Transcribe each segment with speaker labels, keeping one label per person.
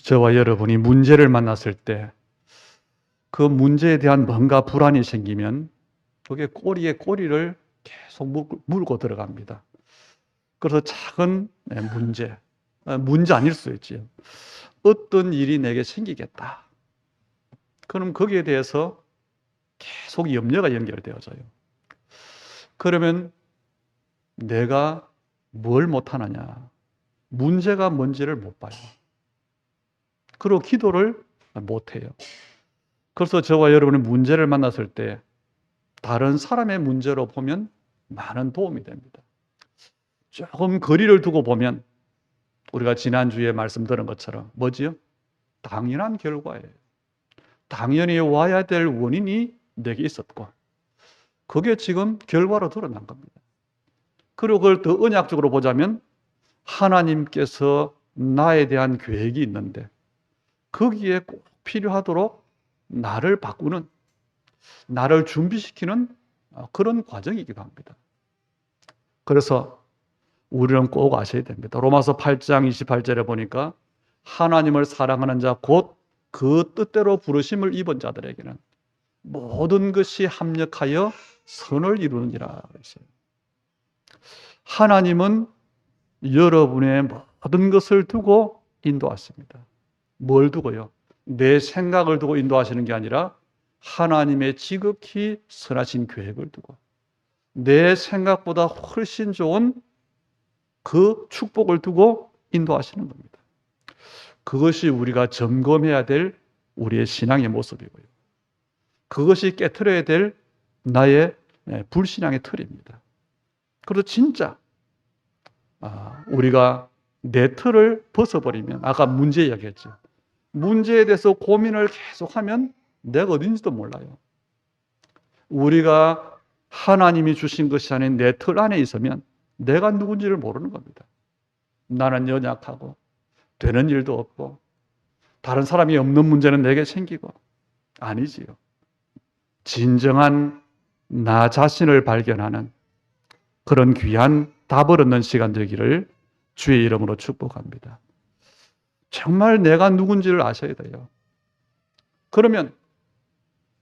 Speaker 1: 저와 여러분이 문제를 만났을 때 그 문제에 대한 뭔가 불안이 생기면 그게 꼬리에 꼬리를 계속 물고 들어갑니다. 그래서 작은 문제 아닐 수 있지요. 어떤 일이 내게 생기겠다. 그럼 거기에 대해서 계속 염려가 연결되어져요. 그러면 내가 뭘 못하느냐. 문제가 뭔지를 못 봐요. 그리고 기도를 못해요. 그래서 저와 여러분의 문제를 만났을 때 다른 사람의 문제로 보면 많은 도움이 됩니다. 조금 거리를 두고 보면 우리가 지난주에 말씀 들은 것처럼 뭐지요? 당연한 결과예요. 당연히 와야 될 원인이 내게 있었고 그게 지금 결과로 드러난 겁니다. 그리고 그걸 더 언약적으로 보자면 하나님께서 나에 대한 계획이 있는데 거기에 꼭 필요하도록 나를 바꾸는, 나를 준비시키는 그런 과정이기도 합니다. 그래서 우리는 꼭 아셔야 됩니다. 로마서 8장 28절에 보니까 하나님을 사랑하는 자 곧 그 뜻대로 부르심을 입은 자들에게는 모든 것이 합력하여 선을 이루느니라 그랬어요. 하나님은 여러분의 모든 것을 두고 인도하십니다. 뭘 두고요? 내 생각을 두고 인도하시는 게 아니라 하나님의 지극히 선하신 계획을 두고 내 생각보다 훨씬 좋은 그 축복을 두고 인도하시는 겁니다. 그것이 우리가 점검해야 될 우리의 신앙의 모습이고요. 그것이 깨트려야 될 나의 불신앙의 틀입니다. 그래서 진짜 우리가 내 틀을 벗어버리면 아까 문제 이야기했죠. 문제에 대해서 고민을 계속하면 내가 어딘지도 몰라요. 우리가 하나님이 주신 것이 아닌 내 틀 안에 있으면 내가 누군지를 모르는 겁니다. 나는 연약하고 되는 일도 없고 다른 사람이 없는 문제는 내게 생기고 아니지요. 진정한 나 자신을 발견하는 그런 귀한 답을 얻는 시간 되기를 주의 이름으로 축복합니다. 정말 내가 누군지를 아셔야 돼요. 그러면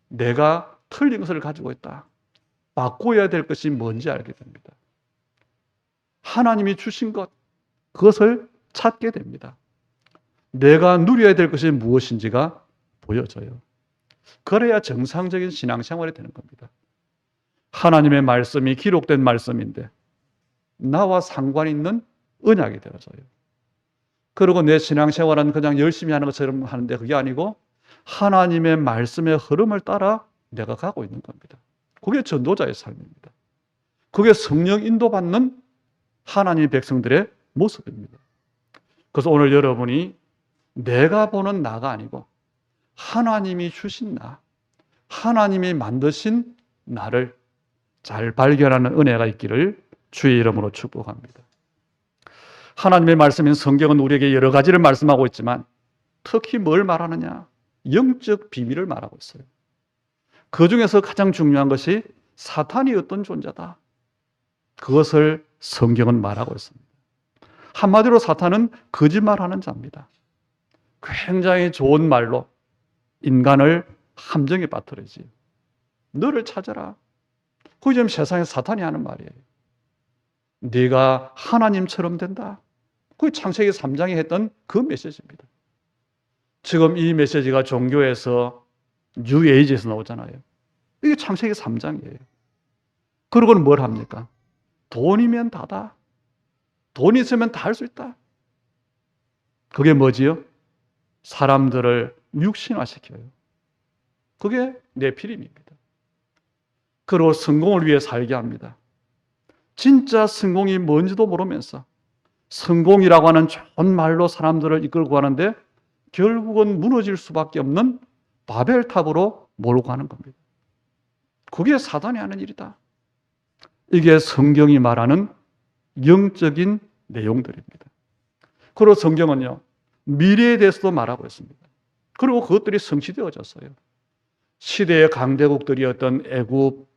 Speaker 1: 내가 틀린 것을 가지고 있다. 바꿔야 될 것이 뭔지 알게 됩니다. 하나님이 주신 것, 그것을 찾게 됩니다. 내가 누려야 될 것이 무엇인지가 보여져요. 그래야 정상적인 신앙생활이 되는 겁니다. 하나님의 말씀이 기록된 말씀인데 나와 상관 있는 언약이 되어져요. 그리고 내 신앙생활은 그냥 열심히 하는 것처럼 하는데 그게 아니고 하나님의 말씀의 흐름을 따라 내가 가고 있는 겁니다. 그게 전도자의 삶입니다. 그게 성령 인도받는 하나님의 백성들의 모습입니다. 그래서 오늘 여러분이 내가 보는 나가 아니고 하나님이 주신 나, 하나님이 만드신 나를 잘 발견하는 은혜가 있기를 주의 이름으로 축복합니다. 하나님의 말씀인 성경은 우리에게 여러 가지를 말씀하고 있지만 특히 뭘 말하느냐? 영적 비밀을 말하고 있어요. 그 중에서 가장 중요한 것이 사탄이 어떤 존재다. 그것을 성경은 말하고 있습니다. 한마디로 사탄은 거짓말하는 자입니다. 굉장히 좋은 말로 인간을 함정에 빠뜨리지. 너를 찾아라. 그게 지금 세상에 사탄이 하는 말이에요. 네가 하나님처럼 된다. 그게 창세기 3장에 했던 그 메시지입니다. 지금 이 메시지가 종교에서 뉴에이지에서 나오잖아요. 이게 창세기 3장이에요. 그러고는 뭘 합니까? 돈이면 다다. 돈 있으면 다 할 수 있다. 그게 뭐지요? 사람들을 육신화시켜요. 그게 네피림입니다. 그리고 성공을 위해 살게 합니다. 진짜 성공이 뭔지도 모르면서 성공이라고 하는 좋은 말로 사람들을 이끌고 가는데 결국은 무너질 수밖에 없는 바벨탑으로 몰고 가는 겁니다. 그게 사단이 하는 일이다. 이게 성경이 말하는 영적인 내용들입니다. 그리고 성경은요, 미래에 대해서도 말하고 있습니다. 그리고 그것들이 성취되어졌어요. 시대의 강대국들이었던 애굽,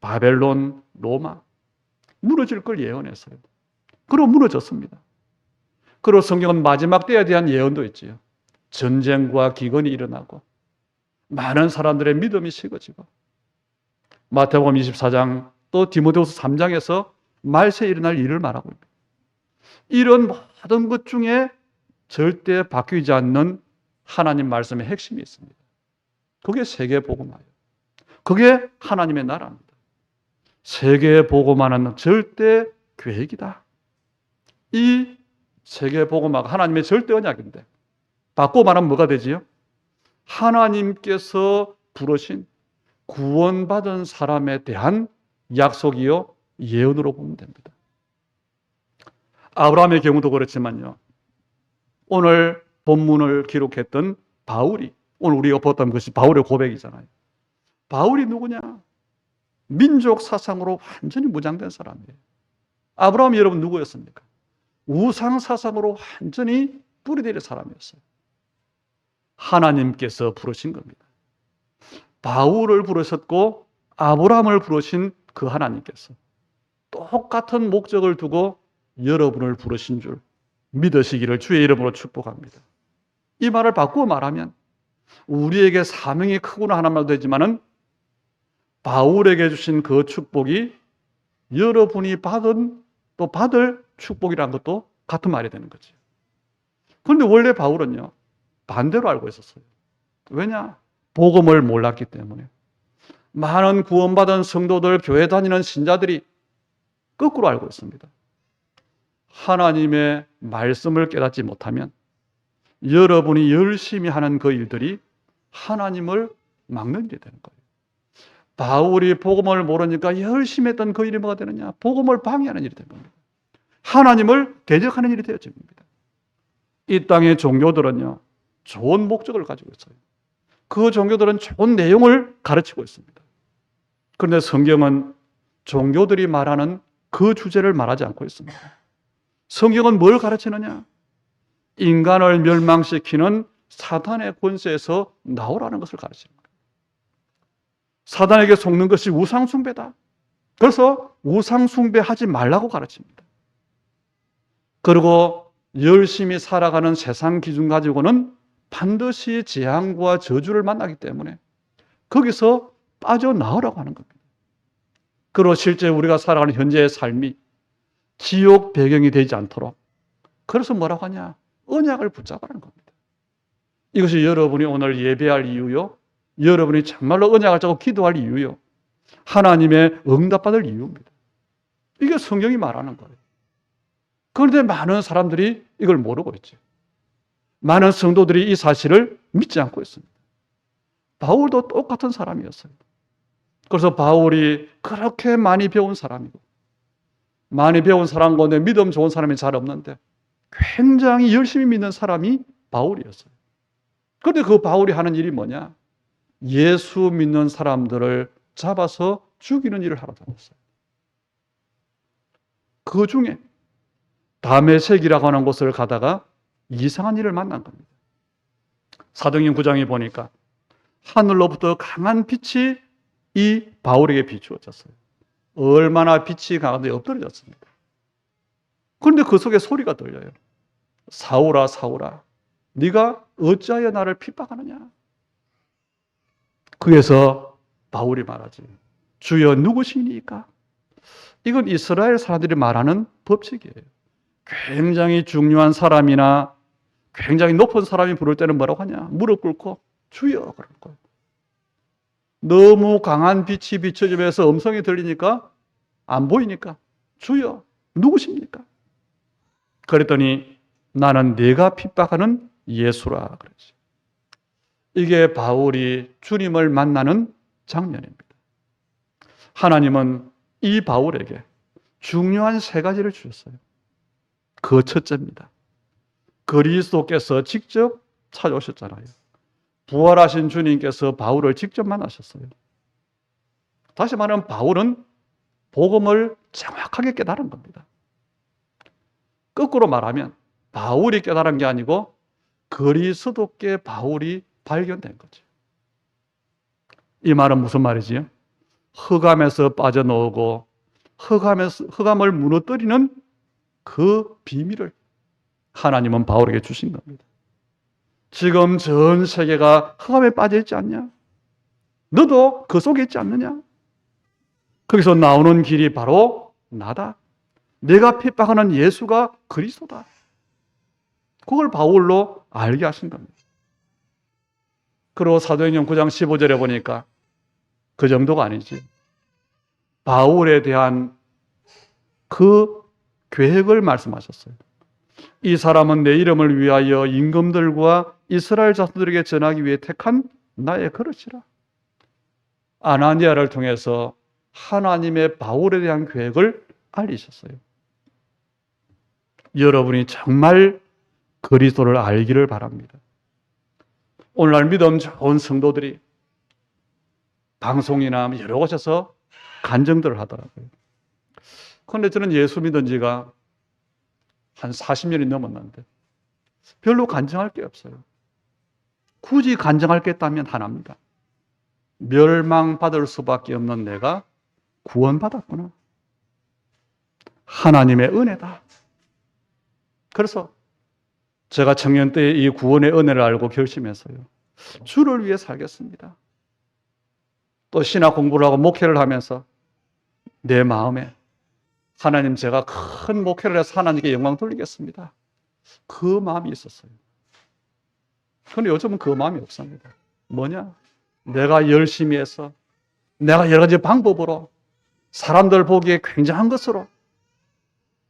Speaker 1: 바벨론, 로마 무너질 걸 예언했어요. 그리고 무너졌습니다. 그리고 성경은 마지막 때에 대한 예언도 있지요. 전쟁과 기근이 일어나고 많은 사람들의 믿음이 식어지고, 마태복음 24장 또 디모데후서 3장에서 말세에 일어날 일을 말하고 있습니다. 이런 모든 것 중에 절대 바뀌지 않는 하나님 말씀의 핵심이 있습니다. 그게 세계복음화예요. 그게 하나님의 나라입니다. 세계복음화는 절대 계획이다. 이 세계복음화가 하나님의 절대 언약인데, 바꿔 말하면 뭐가 되지요? 하나님께서 부르신 구원받은 사람에 대한 약속이요 예언으로 보면 됩니다. 아브라함의 경우도 그렇지만요, 오늘 본문을 기록했던 바울이, 오늘 우리가 봤던 것이 바울의 고백이잖아요. 바울이 누구냐? 민족 사상으로 완전히 무장된 사람이에요. 아브라함이 여러분 누구였습니까? 우상 사상으로 완전히 뿌리내린 사람이었어요. 하나님께서 부르신 겁니다. 바울을 부르셨고 아브라함을 부르신 그 하나님께서 똑같은 목적을 두고 여러분을 부르신 줄 믿으시기를 주의 이름으로 축복합니다. 이 말을 바꾸어 말하면 우리에게 사명이 크구나 하는 말도 되지만은 바울에게 주신 그 축복이 여러분이 받을 축복이라는 것도 같은 말이 되는 거죠. 그런데 원래 바울은요, 반대로 알고 있었어요. 왜냐? 복음을 몰랐기 때문에. 많은 구원받은 성도들, 교회 다니는 신자들이 거꾸로 알고 있습니다. 하나님의 말씀을 깨닫지 못하면 여러분이 열심히 하는 그 일들이 하나님을 막는 일이 되는 거예요. 바울이 복음을 모르니까 열심히 했던 그 일이 뭐가 되느냐? 복음을 방해하는 일이 된 겁니다. 하나님을 대적하는 일이 되어집니다. 이 땅의 종교들은요, 좋은 목적을 가지고 있어요. 그 종교들은 좋은 내용을 가르치고 있습니다. 그런데 성경은 종교들이 말하는 그 주제를 말하지 않고 있습니다. 성경은 뭘 가르치느냐? 인간을 멸망시키는 사탄의 권세에서 나오라는 것을 가르칩니다. 사단에게 속는 것이 우상숭배다. 그래서 우상숭배하지 말라고 가르칩니다. 그리고 열심히 살아가는 세상 기준 가지고는 반드시 재앙과 저주를 만나기 때문에 거기서 빠져나오라고 하는 겁니다. 그리고 실제 우리가 살아가는 현재의 삶이 지옥 배경이 되지 않도록, 그래서 뭐라고 하냐? 언약을 붙잡으라는 겁니다. 이것이 여러분이 오늘 예배할 이유요, 여러분이 정말로 언약을 잡고 기도할 이유요, 하나님의 응답받을 이유입니다. 이게 성경이 말하는 거예요. 그런데 많은 사람들이 이걸 모르고 있죠. 많은 성도들이 이 사실을 믿지 않고 있습니다. 바울도 똑같은 사람이었어요. 그래서 바울이 그렇게 많이 배운 사람이고, 많이 배운 사람 가운데 믿음 좋은 사람이 잘 없는데 굉장히 열심히 믿는 사람이 바울이었어요. 그런데 그 바울이 하는 일이 뭐냐? 예수 믿는 사람들을 잡아서 죽이는 일을 하러 다녔어요. 그 중에 다메섹이라고 하는 곳을 가다가 이상한 일을 만난 겁니다. 사도행전 9장에 보니까 하늘로부터 강한 빛이 이 바울에게 비추어졌어요. 얼마나 빛이 강한데 엎드려졌습니다. 그런데 그 속에 소리가 들려요. 사울아, 사울아, 네가 어찌하여 나를 핍박하느냐? 그래서 바울이 말하지, 주여 누구시니까? 이건 이스라엘 사람들이 말하는 법칙이에요. 굉장히 중요한 사람이나 굉장히 높은 사람이 부를 때는 뭐라고 하냐? 무릎 꿇고 주여 그럴 거예요. 너무 강한 빛이 비춰지면서 음성이 들리니까 안 보이니까 주여 누구십니까? 그랬더니 나는 네가 핍박하는 예수라 그랬지. 이게 바울이 주님을 만나는 장면입니다. 하나님은 이 바울에게 중요한 세 가지를 주셨어요. 그 첫째입니다. 그리스도께서 직접 찾아오셨잖아요. 부활하신 주님께서 바울을 직접 만나셨어요. 다시 말하면 바울은 복음을 정확하게 깨달은 겁니다. 거꾸로 말하면 바울이 깨달은 게 아니고 그리스도께 바울이 발견된 거죠. 이 말은 무슨 말이지요? 흑암에서 빠져나오고 흑암을 무너뜨리는 그 비밀을, 하나님은 바울에게 주신 겁니다. 지금 전 세계가 흑암에 빠져 있지 않냐? 너도 그 속에 있지 않느냐? 거기서 나오는 길이 바로 나다. 내가 핍박하는 예수가 그리스도다. 그걸 바울로 알게 하신 겁니다. 그리고 사도행전 9장 15절에 보니까 그 정도가 아니지. 바울에 대한 그 계획을 말씀하셨어요. 이 사람은 내 이름을 위하여 임금들과 이스라엘 자손들에게 전하기 위해 택한 나의 그릇이라. 아나니아를 통해서 하나님의 바울에 대한 계획을 알리셨어요. 여러분이 정말 그리스도를 알기를 바랍니다. 오늘날 믿음 좋은 성도들이 방송이나 여러 곳에서 간증들을 하더라고요. 그런데 저는 예수 믿은 지가 한 40년이 넘었는데 별로 간증할 게 없어요. 굳이 간증할 게 있다면 하나입니다. 멸망받을 수밖에 없는 내가 구원받았구나. 하나님의 은혜다. 그래서 제가 청년 때 이 구원의 은혜를 알고 결심했어요. 주를 위해 살겠습니다. 또 신학 공부를 하고 목회를 하면서 내 마음에 하나님, 제가 큰 목회를 해서 하나님께 영광 돌리겠습니다. 그 마음이 있었어요. 그런데 요즘은 그 마음이 없습니다. 뭐냐? 내가 열심히 해서 내가 여러 가지 방법으로 사람들 보기에 굉장한 것으로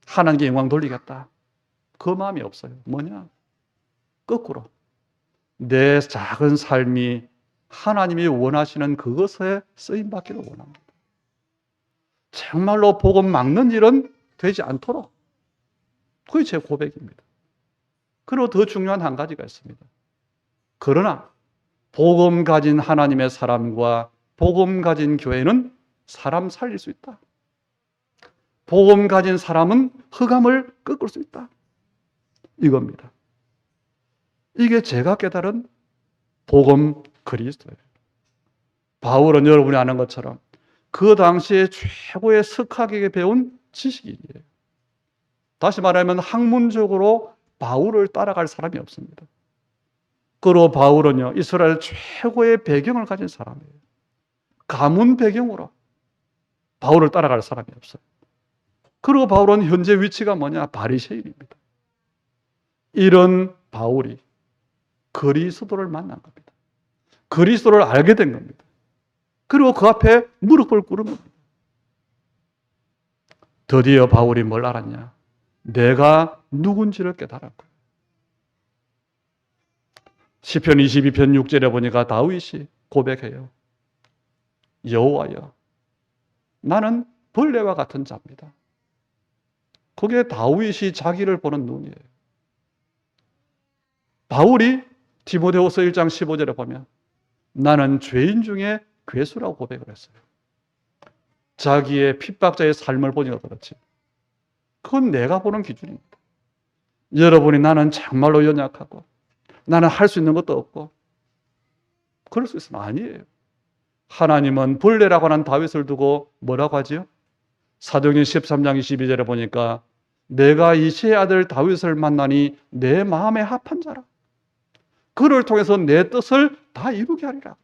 Speaker 1: 하나님께 영광 돌리겠다. 그 마음이 없어요. 뭐냐? 거꾸로 내 작은 삶이 하나님이 원하시는 그것에 쓰임받기를 원합니다. 정말로 복음 막는 일은 되지 않도록, 그게 제 고백입니다. 그리고 더 중요한 한 가지가 있습니다. 그러나 복음 가진 하나님의 사람과 복음 가진 교회는 사람 살릴 수 있다. 복음 가진 사람은 흑암을 꺾을 수 있다. 이겁니다. 이게 제가 깨달은 복음 그리스도예요. 바울은 여러분이 아는 것처럼 그 당시에 최고의 석학에게 배운 지식인이에요. 다시 말하면 학문적으로 바울을 따라갈 사람이 없습니다. 그리고 바울은요, 이스라엘 최고의 배경을 가진 사람이에요. 가문 배경으로 바울을 따라갈 사람이 없어요. 그리고 바울은 현재 위치가 뭐냐? 바리새인입니다. 이런 바울이 그리스도를 만난 겁니다. 그리스도를 알게 된 겁니다. 그리고 그 앞에 무릎을 꿇은 겁니다. 드디어 바울이 뭘 알았냐? 내가 누군지를 깨달았고요. 시편 22편 6절에 보니까 다윗이 고백해요. 여호와여, 나는 벌레와 같은 자입니다. 그게 다윗이 자기를 보는 눈이에요. 바울이 디모데후서 1장 15절에 보면 나는 죄인 중에 괴수라고 고백을 했어요. 자기의 핍박자의 삶을 보니까 그렇지. 그건 내가 보는 기준입니다. 여러분이 나는 정말로 연약하고 나는 할 수 있는 것도 없고 그럴 수 있으면 아니에요. 하나님은 벌레라고 하는 다윗을 두고 뭐라고 하지요? 사도행전 13장 22절에 보니까 내가 이새의 아들 다윗을 만나니 내 마음에 합한 자라. 그를 통해서 내 뜻을 다 이루게 하리라.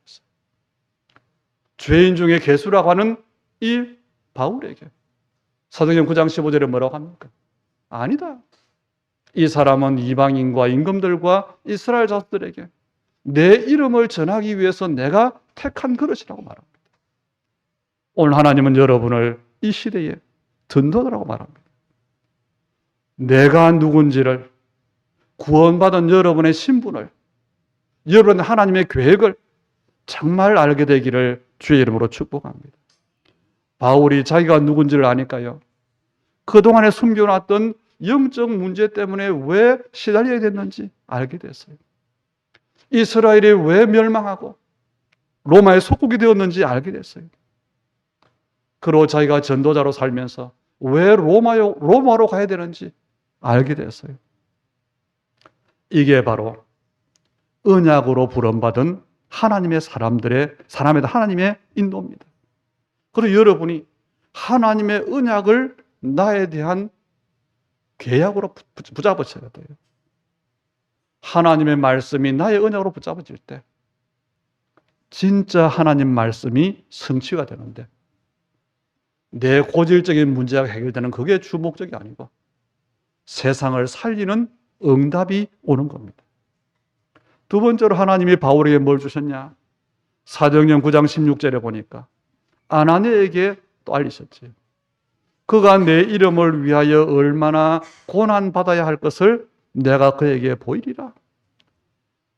Speaker 1: 죄인 중에 괴수라고 하는 이 바울에게 사도행전 9장 15절에 뭐라고 합니까? 아니다. 이 사람은 이방인과 임금들과 이스라엘 자손들에게 내 이름을 전하기 위해서 내가 택한 그릇이라고 말합니다. 오늘 하나님은 여러분을 이 시대에 전도자라고 말합니다. 내가 누군지를, 구원받은 여러분의 신분을, 여러분 하나님의 계획을 정말 알게 되기를 주의 이름으로 축복합니다. 바울이 자기가 누군지를 아니까요, 그동안에 숨겨놨던 영적 문제 때문에 왜 시달려야 됐는지 알게 됐어요. 이스라엘이 왜 멸망하고 로마의 속국이 되었는지 알게 됐어요. 그리고 자기가 전도자로 살면서 왜 로마로 가야 되는지 알게 됐어요. 이게 바로 언약으로 부름받은 하나님의 하나님의 인도입니다. 그리고 여러분이 하나님의 언약을 나에 대한 계약으로 붙잡으셔야 돼요. 하나님의 말씀이 나의 언약으로 붙잡아질 때 진짜 하나님 말씀이 성취가 되는데 내 고질적인 문제가 해결되는 그게 주 목적이 아니고 세상을 살리는 응답이 오는 겁니다. 두 번째로 하나님이 바울에게 뭘 주셨냐? 사도행전 9장 16절에 보니까 아나니에게 또 알리셨지. 그가 내 이름을 위하여 얼마나 고난받아야 할 것을 내가 그에게 보이리라.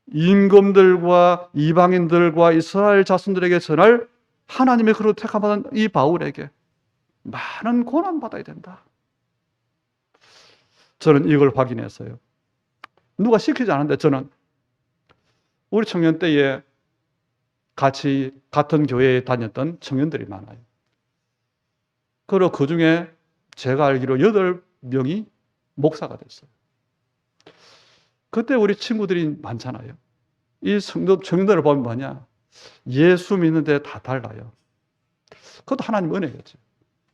Speaker 1: 임금들과 이방인들과 이스라엘 자손들에게 전할 하나님의 그로 택함받은 이 바울에게 많은 고난받아야 된다. 저는 이걸 확인했어요. 누가 시키지 않았는데 저는 우리 청년 때에 같이 같은 교회에 다녔던 청년들이 많아요. 그리고 그 중에 제가 알기로 8명이 목사가 됐어요. 그때 우리 친구들이 많잖아요. 이 성도 청년들을 보면 뭐냐? 예수 믿는데 다 달라요. 그것도 하나님 은혜겠죠.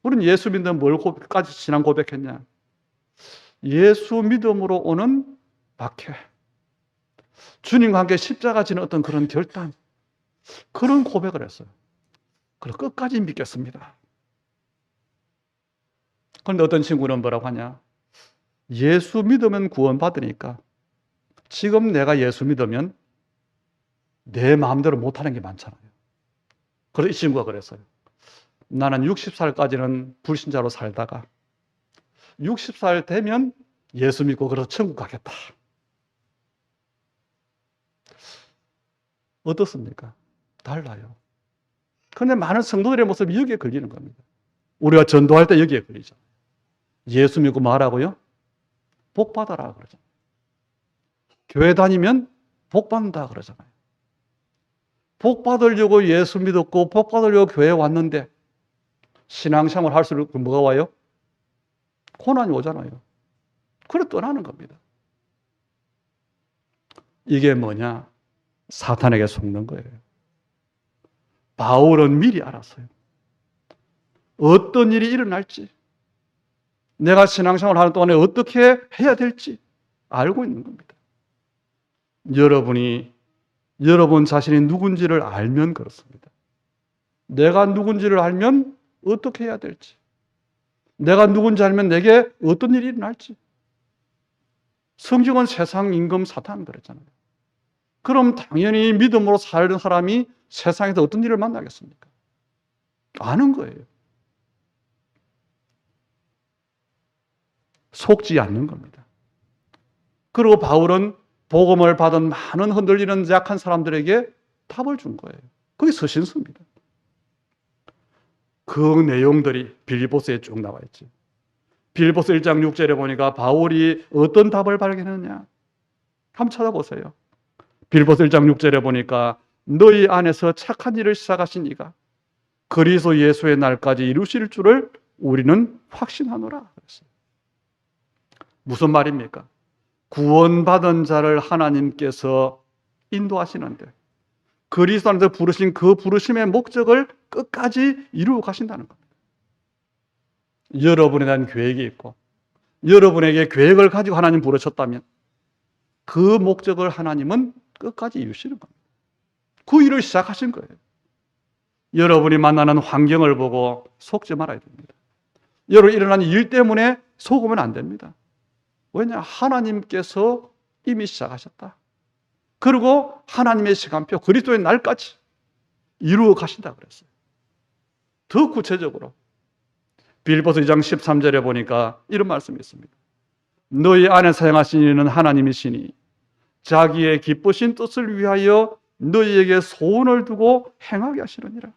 Speaker 1: 우리는 예수 믿는 뭘까지 신앙 고백했냐? 예수 믿음으로 오는 박해. 주님과 함께 십자가 지는 어떤 그런 결단. 그런 고백을 했어요. 그래서 끝까지 믿겠습니다. 그런데 어떤 친구는 뭐라고 하냐? 예수 믿으면 구원받으니까 지금 내가 예수 믿으면 내 마음대로 못하는 게 많잖아요. 그래서 이 친구가 그랬어요. 나는 60살까지는 불신자로 살다가 60살 되면 예수 믿고 그래서 천국 가겠다. 어떻습니까? 달라요. 그런데 많은 성도들의 모습이 여기에 걸리는 겁니다. 우리가 전도할 때 여기에 걸리죠. 예수 믿고 말하고요. 복 받아라 그러잖아요. 교회 다니면 복 받는다 그러잖아요. 복 받으려고 예수 믿었고 복 받으려고 교회에 왔는데 신앙생활 할수록 뭐가 와요? 고난이 오잖아요. 그래 떠나는 겁니다. 이게 뭐냐? 사탄에게 속는 거예요. 바울은 미리 알았어요. 어떤 일이 일어날지, 내가 신앙생활 하는 동안에 어떻게 해야 될지 알고 있는 겁니다. 여러분 자신이 누군지를 알면 그렇습니다. 내가 누군지를 알면 어떻게 해야 될지, 내가 누군지 알면 내게 어떤 일이 일어날지. 성경은 세상 임금 사탄 그랬잖아요. 그럼 당연히 믿음으로 사는 사람이 세상에서 어떤 일을 만나겠습니까? 아는 거예요. 속지 않는 겁니다. 그리고 바울은 복음을 받은 많은 흔들리는 약한 사람들에게 답을 준 거예요. 그게 서신서입니다. 그 내용들이 빌립보서에 쭉 나와 있지. 빌립보서 1장 6절에 보니까 바울이 어떤 답을 발견했느냐? 한번 찾아보세요. 빌립보서 1장 6절에 보니까 너희 안에서 착한 일을 시작하신 이가 그리스도 예수의 날까지 이루실 줄을 우리는 확신하노라 그랬어요. 무슨 말입니까? 구원받은 자를 하나님께서 인도하시는데 그리스도 안에서 부르신 그 부르심의 목적을 끝까지 이루어 가신다는 겁니다. 여러분에 대한 계획이 있고 여러분에게 계획을 가지고 하나님 부르셨다면 그 목적을 하나님은 끝까지 이루시는 겁니다. 그 일을 시작하신 거예요. 여러분이 만나는 환경을 보고 속지 말아야 됩니다. 여러분 일어난 일 때문에 속으면 안 됩니다. 왜냐? 하나님께서 이미 시작하셨다. 그리고 하나님의 시간표, 그리스도의 날까지 이루어 가신다 그랬어요. 더 구체적으로 빌립보서 2장 13절에 보니까 이런 말씀이 있습니다. 너희 안에 사용하신 이는 하나님이시니 자기의 기쁘신 뜻을 위하여 너희에게 소원을 두고 행하게 하시느니라.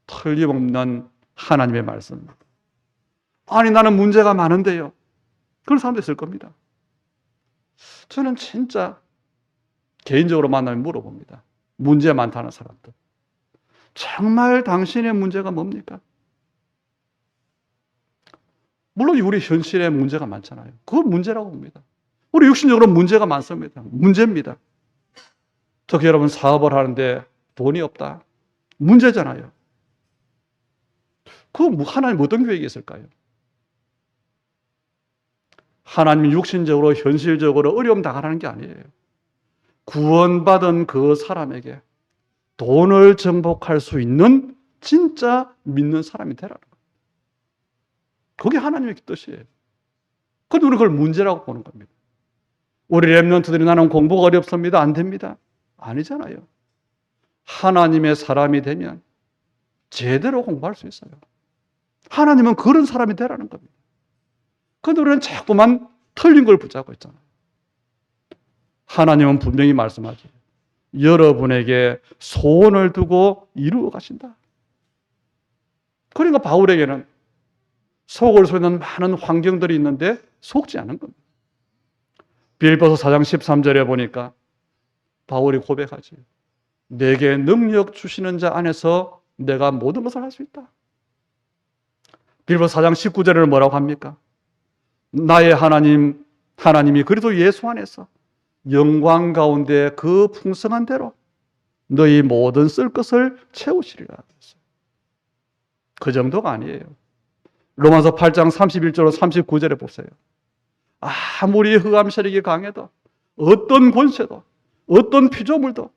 Speaker 1: 틀림없는 하나님의 말씀입니다. 아니 나는 문제가 많은데요. 그런 사람도 있을 겁니다. 저는 진짜 개인적으로 만나면 물어봅니다. 문제 많다는 사람들. 정말 당신의 문제가 뭡니까? 물론 우리 현실에 문제가 많잖아요. 그건 문제라고 봅니다. 우리 육신적으로 문제가 많습니다. 문제입니다. 특히 여러분 사업을 하는데 돈이 없다. 문제잖아요. 그 하나님 어떤 계획이 있을까요? 하나님이 육신적으로 현실적으로 어려움 당하라는 게 아니에요. 구원받은 그 사람에게 돈을 정복할 수 있는 진짜 믿는 사람이 되라는 거예요. 그게 하나님의 뜻이에요. 그런데 우리는 그걸 문제라고 보는 겁니다. 우리 렘넌트들이 나는 공부가 어렵습니다. 안 됩니다. 아니잖아요. 하나님의 사람이 되면 제대로 공부할 수 있어요. 하나님은 그런 사람이 되라는 겁니다. 그런데 우리는 자꾸만 틀린 걸 붙잡고 있잖아요. 하나님은 분명히 말씀하죠. 여러분에게 소원을 두고 이루어 가신다. 그러니까 바울에게는 속을 쏘는 많은 환경들이 있는데 속지 않은 겁니다. 빌립보서 4장 13절에 보니까 바울이 고백하지. 내게 능력 주시는 자 안에서 내가 모든 것을 할 수 있다. 빌립보서 4장 19절에는 뭐라고 합니까? 나의 하나님이 그리스도 예수 안에서 영광 가운데 그 풍성한 대로 너희 모든 쓸 것을 채우시리라. 그 정도가 아니에요. 로마서 8장 31절로 39절에 보세요. 아무리 흑암 세력이 강해도 어떤 권세도 어떤 피조물도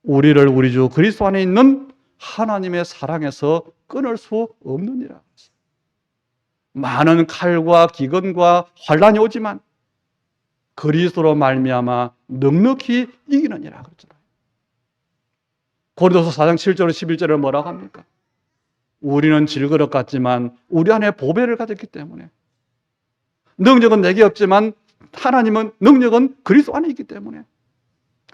Speaker 1: 우리를 우리 주 그리스도 안에 있는 하나님의 사랑에서 끊을 수 없느니라. 많은 칼과 기근과 환란이 오지만 그리스도로 말미암아 넉넉히 이기느니라 그랬잖아요. 고린도서 4장 7절 11절에 뭐라고 합니까? 우리는 질그릇 같지만 우리 안에 보배를 가졌기 때문에 능력은 내게 없지만 하나님은 능력은 그리스도 안에 있기 때문에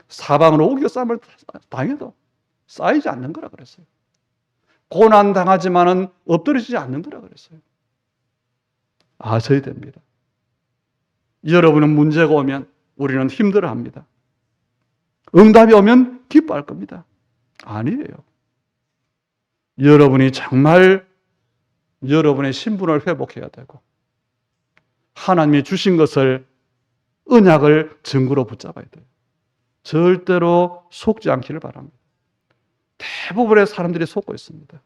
Speaker 1: 사방으로 오기가 싸움을 당해도 쌓이지 않는 거라 그랬어요. 고난 당하지만은 엎드러지지 않는 거라 그랬어요. 아셔야 됩니다. 여러분은 문제가 오면 우리는 힘들어합니다. 응답이 오면 기뻐할 겁니다. 아니에요. 여러분이 정말 여러분의 신분을 회복해야 되고 하나님이 주신 것을 언약을 증거로 붙잡아야 돼요. 절대로 속지 않기를 바랍니다. 대부분의 사람들이 속고 있습니다.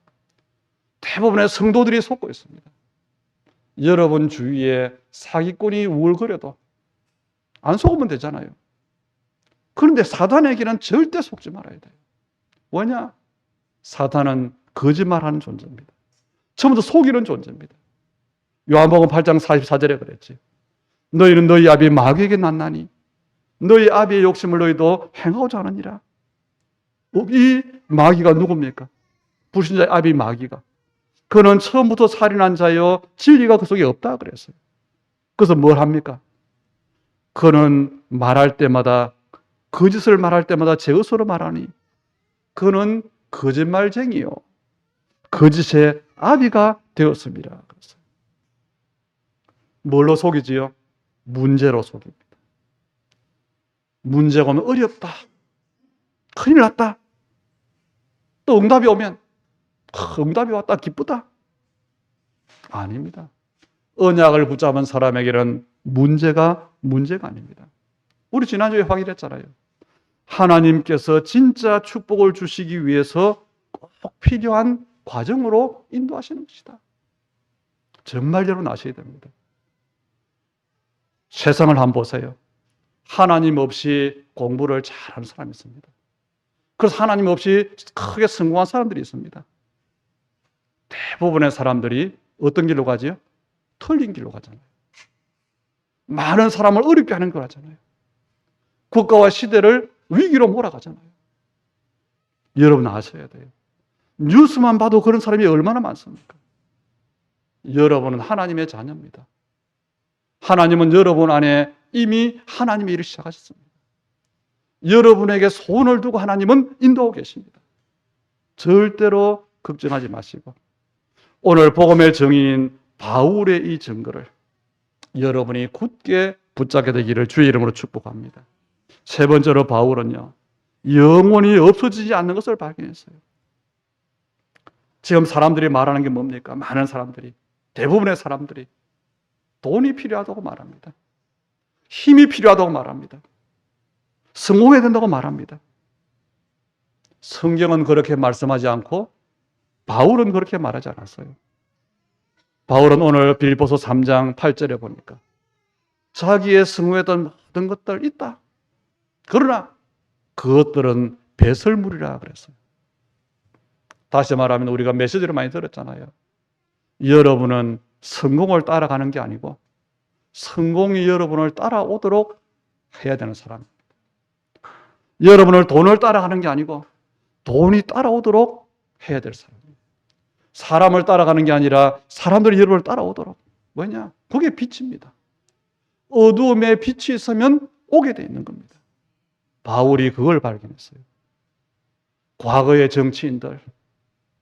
Speaker 1: 대부분의 성도들이 속고 있습니다. 여러분 주위에 사기꾼이 우울거려도 안 속으면 되잖아요. 그런데 사단에게는 절대 속지 말아야 돼요. 왜냐? 사단은 거짓말하는 존재입니다. 처음부터 속이는 존재입니다. 요한복음 8장 44절에 그랬지. 너희는 너희 아비 마귀에게 났나니 너희 아비의 욕심을 너희도 행하고자 하느니라. 이 마귀가 누굽니까? 불신자의 아비 마귀가. 그는 처음부터 살인한 자요 진리가 그 속에 없다 그랬어요. 그래서 뭘 합니까? 그는 말할 때마다 거짓을 말할 때마다 제 의소로 말하니 그는 거짓말쟁이요 거짓의 아비가 되었습니다. 그랬어요. 뭘로 속이지요? 문제로 속입니다. 문제가 오면 어렵다. 큰일 났다. 또 응답이 오면 응답이 왔다. 기쁘다. 아닙니다. 언약을 붙잡은 사람에게는 문제가 아닙니다. 우리 지난주에 확인했잖아요. 하나님께서 진짜 축복을 주시기 위해서 꼭 필요한 과정으로 인도하시는 것이다. 정말 여러분 아셔야 됩니다. 세상을 한번 보세요. 하나님 없이 공부를 잘하는 사람이 있습니다. 그래서 하나님 없이 크게 성공한 사람들이 있습니다. 대부분의 사람들이 어떤 길로 가지요? 틀린 길로 가잖아요. 많은 사람을 어렵게 하는 걸 하잖아요. 국가와 시대를 위기로 몰아가잖아요. 여러분 아셔야 돼요. 뉴스만 봐도 그런 사람이 얼마나 많습니까? 여러분은 하나님의 자녀입니다. 하나님은 여러분 안에 이미 하나님의 일을 시작하셨습니다. 여러분에게 소원을 두고 하나님은 인도하고 계십니다. 절대로 걱정하지 마시고 오늘 복음의 증인인 바울의 이 증거를 여러분이 굳게 붙잡게 되기를 주의 이름으로 축복합니다. 세 번째로 바울은요, 영원히 없어지지 않는 것을 발견했어요. 지금 사람들이 말하는 게 뭡니까? 많은 사람들이, 대부분의 사람들이 돈이 필요하다고 말합니다. 힘이 필요하다고 말합니다. 성공해야 된다고 말합니다. 성경은 그렇게 말씀하지 않고 바울은 그렇게 말하지 않았어요. 바울은 오늘 빌립보서 3장 8절에 보니까 자기의 성공했던 모든 것들 있다. 그러나 그것들은 배설물이라 그랬어요. 다시 말하면 우리가 메시지를 많이 들었잖아요. 여러분은 성공을 따라가는 게 아니고 성공이 여러분을 따라오도록 해야 되는 사람. 여러분을 돈을 따라가는 게 아니고 돈이 따라오도록 해야 될 사람. 사람을 따라가는 게 아니라 사람들이 여러분을 따라오도록. 뭐냐? 그게 빛입니다. 어두움에 빛이 있으면 오게 돼 있는 겁니다. 바울이 그걸 발견했어요. 과거의 정치인들,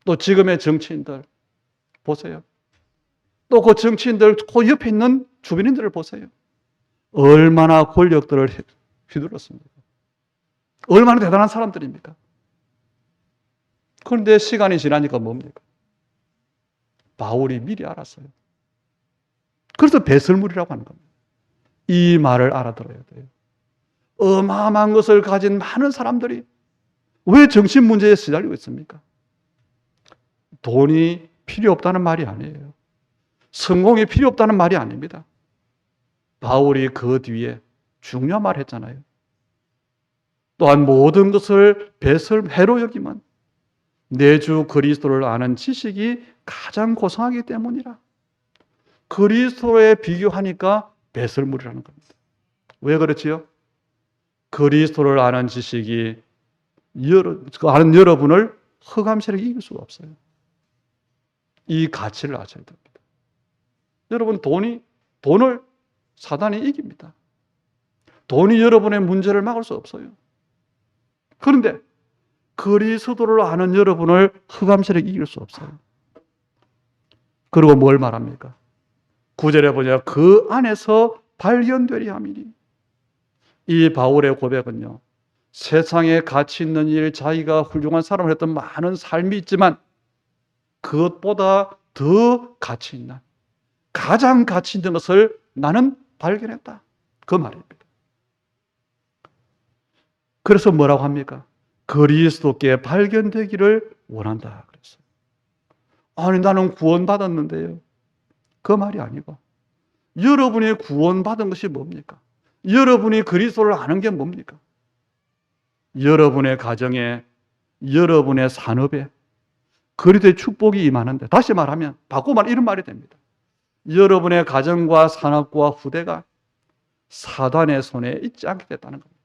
Speaker 1: 또 지금의 정치인들 보세요. 또 그 정치인들 그 옆에 있는 주변인들을 보세요. 얼마나 권력들을 휘둘렀습니까? 얼마나 대단한 사람들입니까? 그런데 시간이 지나니까 뭡니까? 바울이 미리 알았어요. 그래서 배설물이라고 하는 겁니다. 이 말을 알아들어야 돼요. 어마어마한 것을 가진 많은 사람들이 왜 정신 문제에 시달리고 있습니까? 돈이 필요 없다는 말이 아니에요. 성공이 필요 없다는 말이 아닙니다. 바울이 그 뒤에 중요한 말 했잖아요. 또한 모든 것을 배설해로 여기면 내 주 그리스도를 아는 지식이 가장 고상하기 때문이라. 그리스도에 비교하니까 배설물이라는 겁니다. 왜 그렇지요? 그리스도를 아는 지식이 아는 여러분을 흑암세력이 이길 수가 없어요. 이 가치를 아셔야 됩니다. 여러분 돈을 사단이 이깁니다. 돈이 여러분의 문제를 막을 수 없어요. 그런데 그리스도를 아는 여러분을 흑암세력이 이길 수 없어요. 그리고 뭘 말합니까? 9절에 보니까 그 안에서 발견되리 함이니. 이 바울의 고백은요, 세상에 가치 있는 일, 자기가 훌륭한 사람을 했던 많은 삶이 있지만 그것보다 더 가치 있는, 가장 가치 있는 것을 나는 발견했다. 그 말입니다. 그래서 뭐라고 합니까? 그리스도께 발견되기를 원한다 그랬어요. 아니 나는 구원받았는데요. 그 말이 아니고 여러분이 구원받은 것이 뭡니까? 여러분이 그리스도를 아는 게 뭡니까? 여러분의 가정에, 여러분의 산업에 그리스도의 축복이 임하는데, 다시 말하면 바꾸고 말하면 이런 말이 됩니다. 여러분의 가정과 산업과 후대가 사단의 손에 있지 않게 됐다는 겁니다.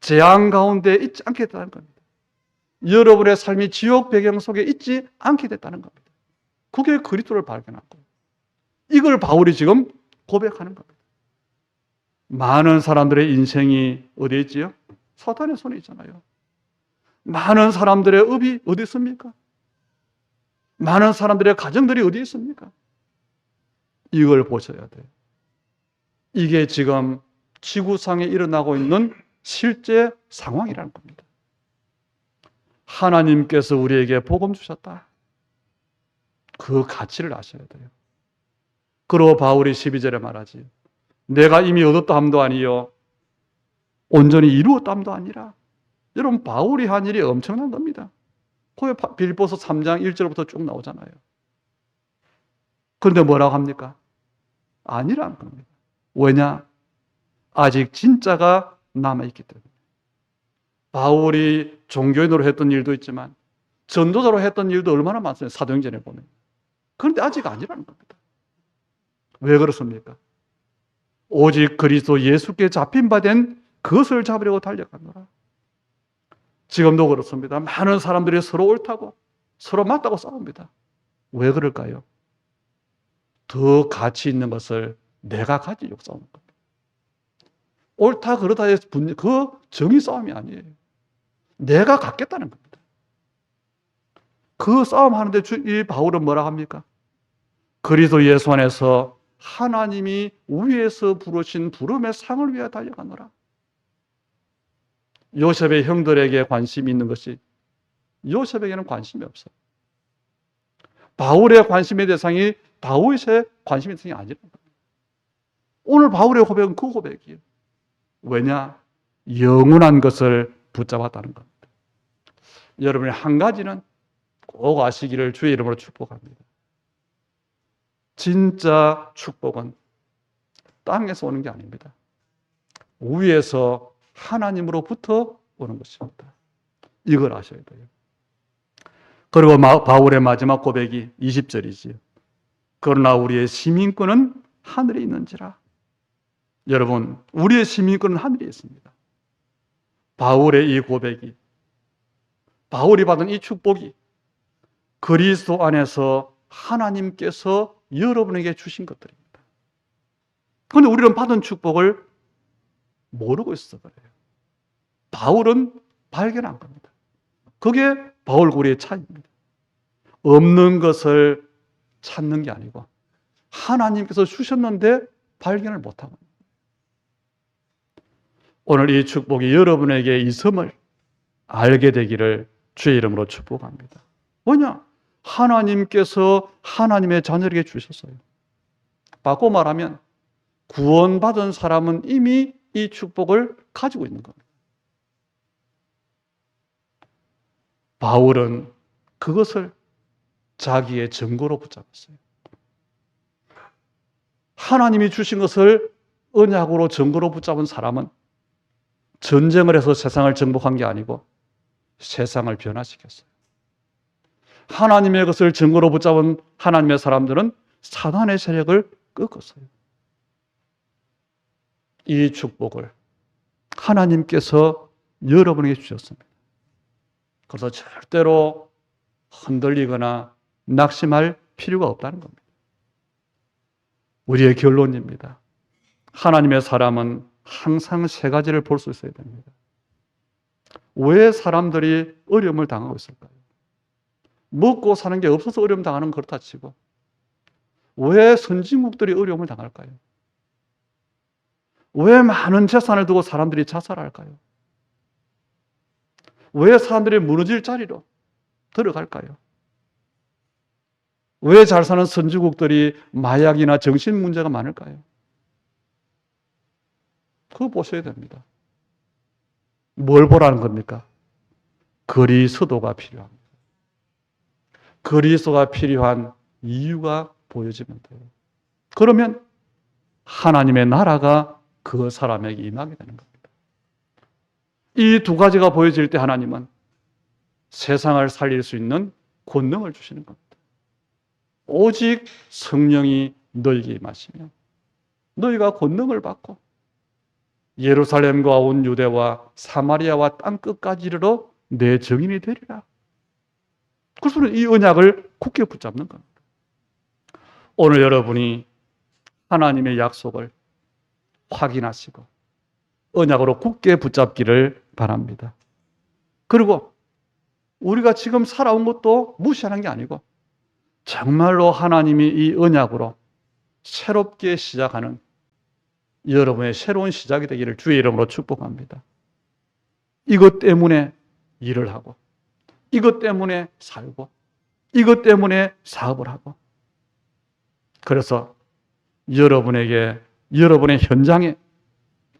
Speaker 1: 재앙 가운데 있지 않게 됐다는 겁니다. 여러분의 삶이 지옥 배경 속에 있지 않게 됐다는 겁니다. 그게 그리스도를 발견한 거예요. 이걸 바울이 지금 고백하는 겁니다. 많은 사람들의 인생이 어디에 있지요? 사탄의 손에 있잖아요. 많은 사람들의 업이 어디 있습니까? 많은 사람들의 가정들이 어디 있습니까? 이걸 보셔야 돼요. 이게 지금 지구상에 일어나고 있는 실제 상황이라는 겁니다. 하나님께서 우리에게 복음 주셨다. 그 가치를 아셔야 돼요. 그리고 바울이 12절에 말하지. 내가 이미 얻었다 함도 아니요 온전히 이루었다 함도 아니라. 여러분 바울이 한 일이 엄청난 겁니다. 거기 빌립보서 3장 1절부터 쭉 나오잖아요. 그런데 뭐라고 합니까? 아니라는 겁니다. 왜냐? 아직 진짜가 남아있기 때문에. 바울이 종교인으로 했던 일도 있지만 전도자로 했던 일도 얼마나 많습니까? 사도행전에 보면. 그런데 아직 아니라는 겁니다. 왜 그렇습니까? 오직 그리스도 예수께 잡힌 바 된 그것을 잡으려고 달려가노라. 지금도 그렇습니다. 많은 사람들이 서로 옳다고 서로 맞다고 싸웁니다. 왜 그럴까요? 더 가치 있는 것을 내가 가지려고 싸우는 겁니다. 옳다 그러다의 그 정의 싸움이 아니에요. 내가 갖겠다는 겁니다. 그 싸움 하는데 이 바울은 뭐라 합니까? 그리스도 예수 안에서 하나님이 위에서 부르신 부름의 상을 위해 달려가노라. 요셉의 형들에게 관심이 있는 것이 요셉에게는 관심이 없어요. 바울의 관심의 대상이 다윗의 관심의 대상이 아니라는 겁니다. 오늘 바울의 고백은 그 고백이에요. 왜냐? 영원한 것을 붙잡았다는 겁니다. 여러분이 한 가지는 꼭 아시기를 주의 이름으로 축복합니다. 진짜 축복은 땅에서 오는 게 아닙니다. 위에서 하나님으로부터 오는 것입니다. 이걸 아셔야 돼요. 그리고 바울의 마지막 고백이 20절이지요. 그러나 우리의 시민권은 하늘에 있는지라. 여러분, 우리의 시민권은 하늘에 있습니다. 바울의 이 고백이, 바울이 받은 이 축복이 그리스도 안에서 하나님께서 여러분에게 주신 것들입니다. 그런데 우리는 받은 축복을 모르고 있어 그래요. 바울은 발견한 겁니다. 그게 바울과 우리의 차이입니다. 없는 것을 찾는 게 아니고 하나님께서 주셨는데 발견을 못하고, 오늘 이 축복이 여러분에게 이 섬을 알게 되기를 주의 이름으로 축복합니다. 뭐냐? 하나님께서 하나님의 자녀에게 주셨어요. 바꿔 말하면 구원받은 사람은 이미 이 축복을 가지고 있는 겁니다. 바울은 그것을 자기의 증거로 붙잡았어요. 하나님이 주신 것을 언약으로 증거로 붙잡은 사람은 전쟁을 해서 세상을 정복한 게 아니고 세상을 변화시켰어요. 하나님의 것을 증거로 붙잡은 하나님의 사람들은 사단의 세력을 꺾었어요. 이 축복을 하나님께서 여러분에게 주셨습니다. 그래서 절대로 흔들리거나 낙심할 필요가 없다는 겁니다. 우리의 결론입니다. 하나님의 사람은 항상 세 가지를 볼 수 있어야 됩니다. 왜 사람들이 어려움을 당하고 있을까요? 먹고 사는 게 없어서 어려움 당하는 건 그렇다 치고, 왜 선진국들이 어려움을 당할까요? 왜 많은 재산을 두고 사람들이 자살할까요? 왜 사람들이 무너질 자리로 들어갈까요? 왜 잘 사는 선진국들이 마약이나 정신 문제가 많을까요? 그거 보셔야 됩니다. 뭘 보라는 겁니까? 그리스도가 필요합니다. 그리스도가 필요한 이유가 보여지면 돼요. 그러면 하나님의 나라가 그 사람에게 임하게 되는 겁니다. 이 두 가지가 보여질 때 하나님은 세상을 살릴 수 있는 권능을 주시는 겁니다. 오직 성령이 너에게 임하시면 너희가 권능을 받고 예루살렘과 온 유대와 사마리아와 땅끝까지 이르러 내 증인이 되리라. 그래서 이 언약을 굳게 붙잡는 겁니다. 오늘 여러분이 하나님의 약속을 확인하시고 언약으로 굳게 붙잡기를 바랍니다. 그리고 우리가 지금 살아온 것도 무시하는 게 아니고 정말로 하나님이 이 언약으로 새롭게 시작하는 여러분의 새로운 시작이 되기를 주의 이름으로 축복합니다. 이것 때문에 일을 하고, 이것 때문에 살고, 이것 때문에 사업을 하고, 그래서 여러분에게, 여러분의 현장에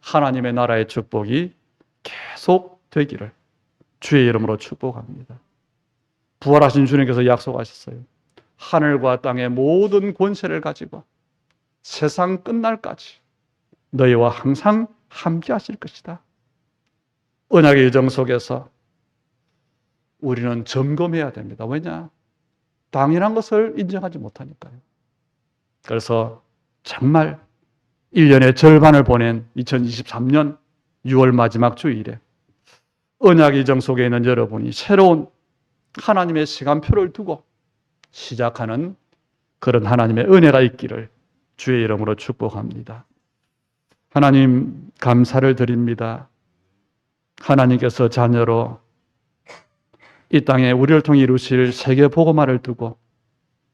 Speaker 1: 하나님의 나라의 축복이 계속 되기를 주의 이름으로 축복합니다. 부활하신 주님께서 약속하셨어요. 하늘과 땅의 모든 권세를 가지고 세상 끝날까지 너희와 항상 함께 하실 것이다. 언약의 여정 속에서 우리는 점검해야 됩니다. 왜냐? 당연한 것을 인정하지 못하니까요. 그래서 정말 1년의 절반을 보낸 2023년 6월 마지막 주일에 언약의 여정 속에 있는 여러분이 새로운 하나님의 시간표를 두고 시작하는 그런 하나님의 은혜가 있기를 주의 이름으로 축복합니다. 하나님 감사를 드립니다. 하나님께서 자녀로 이 땅에 우리를 통해 이루실 세계 복음화를 두고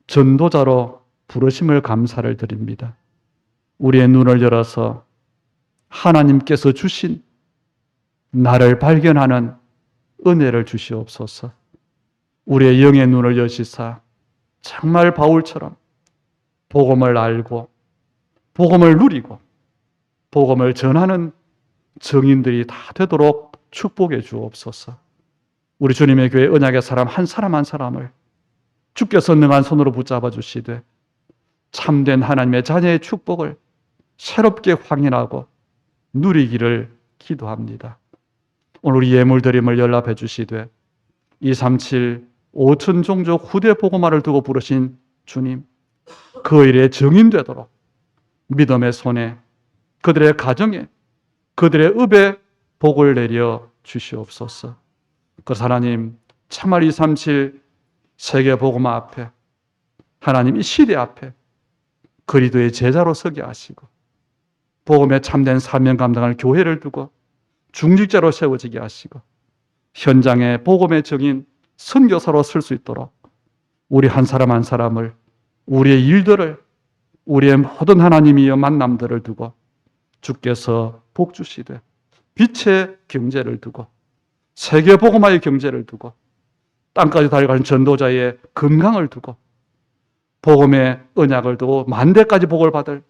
Speaker 1: 전도자로 부르심을 감사를 드립니다. 우리의 눈을 열어서 하나님께서 주신 나를 발견하는 은혜를 주시옵소서. 우리의 영의 눈을 여시사 정말 바울처럼 복음을 알고 복음을 누리고 복음을 전하는 증인들이 다 되도록 축복해 주옵소서. 우리 주님의 교회 언약의 사람 한 사람 한 사람을 주께서 능한 손으로 붙잡아 주시되 참된 하나님의 자녀의 축복을 새롭게 확인하고 누리기를 기도합니다. 오늘 이 예물드림을 연락해 주시되 237 5천 종족 후대 복음화를 두고 부르신 주님, 그 일에 증인되도록 믿음의 손에, 그들의 가정에, 그들의 읍에 복을 내려 주시옵소서. 그래서 하나님, 참말 237 세계 복음화 앞에, 하나님 이 시대 앞에 그리스도의 제자로 서게 하시고 복음에 참된 사명 감당할 교회를 두고 중직자로 세워지게 하시고 현장에 복음의 증인 선교사로 설 수 있도록 우리 한 사람 한 사람을, 우리의 일들을, 우리의 모든 하나님이여 만남들을 두고 주께서 복 주시되 빛의 경제를 두고 세계 복음화의 경제를 두고 땅까지 달려가는 전도자의 건강을 두고 복음의 언약을 두고 만대까지 복을 받을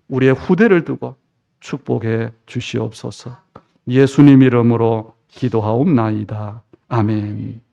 Speaker 1: 우리의 후대를 두고 축복해 주시옵소서. 예수님 이름으로 기도하옵나이다. 아멘.